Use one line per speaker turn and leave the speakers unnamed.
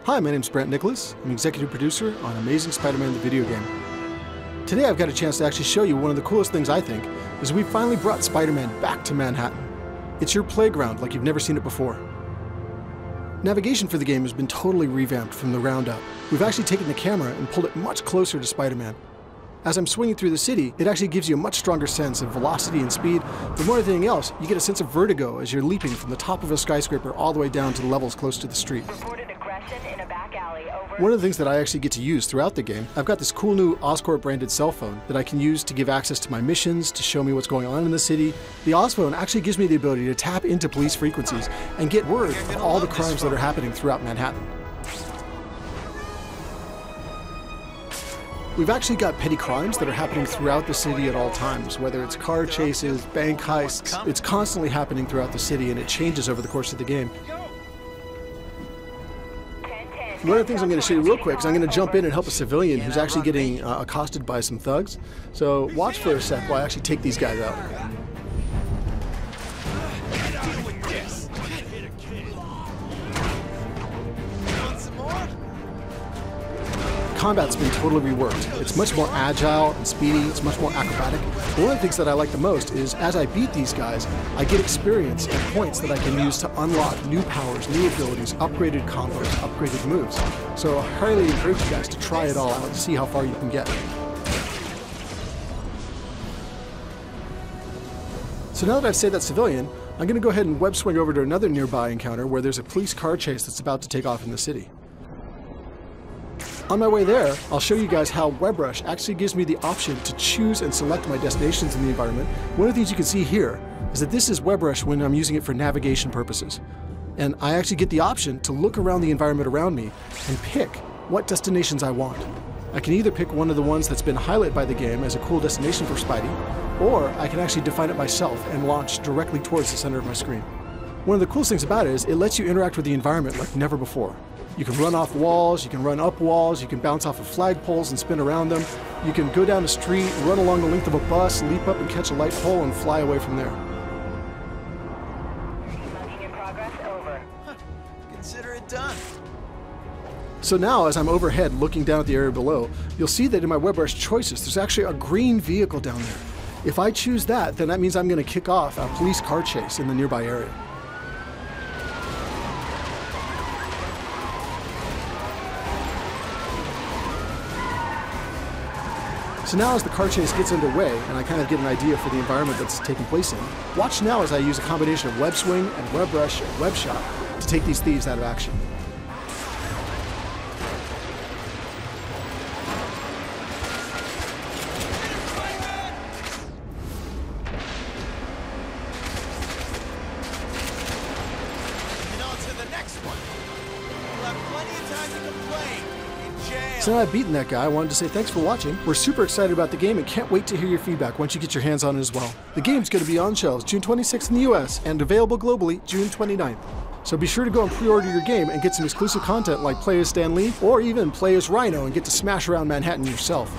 Hi, my name's Brent Nicholas. I'm executive producer on Amazing Spider-Man the video game. Today I've got a chance to actually show you one of the coolest things I think, is we finally brought Spider-Man back to Manhattan. It's your playground like you've never seen it before. Navigation for the game has been totally revamped from the ground up. We've actually taken the camera and pulled it much closer to Spider-Man. As I'm swinging through the city, it actually gives you a much stronger sense of velocity and speed, but more than anything else, you get a sense of vertigo as you're leaping from the top of a skyscraper all the way down to the levels close to the street. One of the things that I actually get to use throughout the game, I've got this cool new Oscorp branded cell phone that I can use to give access to my missions, to show me what's going on in the city. The Osphone actually gives me the ability to tap into police frequencies and get word of all the crimes that are happening throughout Manhattan. We've actually got petty crimes that are happening throughout the city at all times, whether it's car chases, bank heists. It's constantly happening throughout the city and it changes over the course of the game. One of the things I'm going to show you real quick is I'm going to jump in and help a civilian who's actually getting accosted by some thugs. So watch for a sec while I actually take these guys out. Combat's been totally reworked. It's much more agile and speedy, it's much more acrobatic. But one of the things that I like the most is as I beat these guys, I get experience and points that I can use to unlock new powers, new abilities, upgraded combos, upgraded moves. So I highly encourage you guys to try it all out and see how far you can get. So now that I've saved that civilian, I'm going to go ahead and web swing over to another nearby encounter where there's a police car chase that's about to take off in the city. On my way there, I'll show you guys how WebRush actually gives me the option to choose and select my destinations in the environment. One of the things you can see here is that this is WebRush when I'm using it for navigation purposes. And I actually get the option to look around the environment around me and pick what destinations I want. I can either pick one of the ones that's been highlighted by the game as a cool destination for Spidey, or I can actually define it myself and launch directly towards the center of my screen. One of the coolest things about it is it lets you interact with the environment like never before. You can run off walls, you can run up walls, you can bounce off of flagpoles and spin around them. You can go down a street, run along the length of a bus, leap up and catch a light pole, and fly away from there.
Logging in progress, over.
Consider it done.
So now, as I'm overhead looking down at the area below, you'll see that in my WebRush choices, there's actually a green vehicle down there. If I choose that, then that means I'm going to kick off a police car chase in the nearby area. So now as the car chase gets underway, and I kind of get an idea for the environment that's taking place in, watch now as I use a combination of web swing and WebRush and WebShot to take these thieves out of action.
And on to the next one. We'll have plenty of time to complain.
So now I've beaten that guy, I wanted to say thanks for watching. We're super excited about the game and can't wait to hear your feedback once you get your hands on it as well. The game's going to be on shelves June 26th in the US and available globally June 29th. So be sure to go and pre-order your game and get some exclusive content like play as Stan Lee or even play as Rhino and get to smash around Manhattan yourself.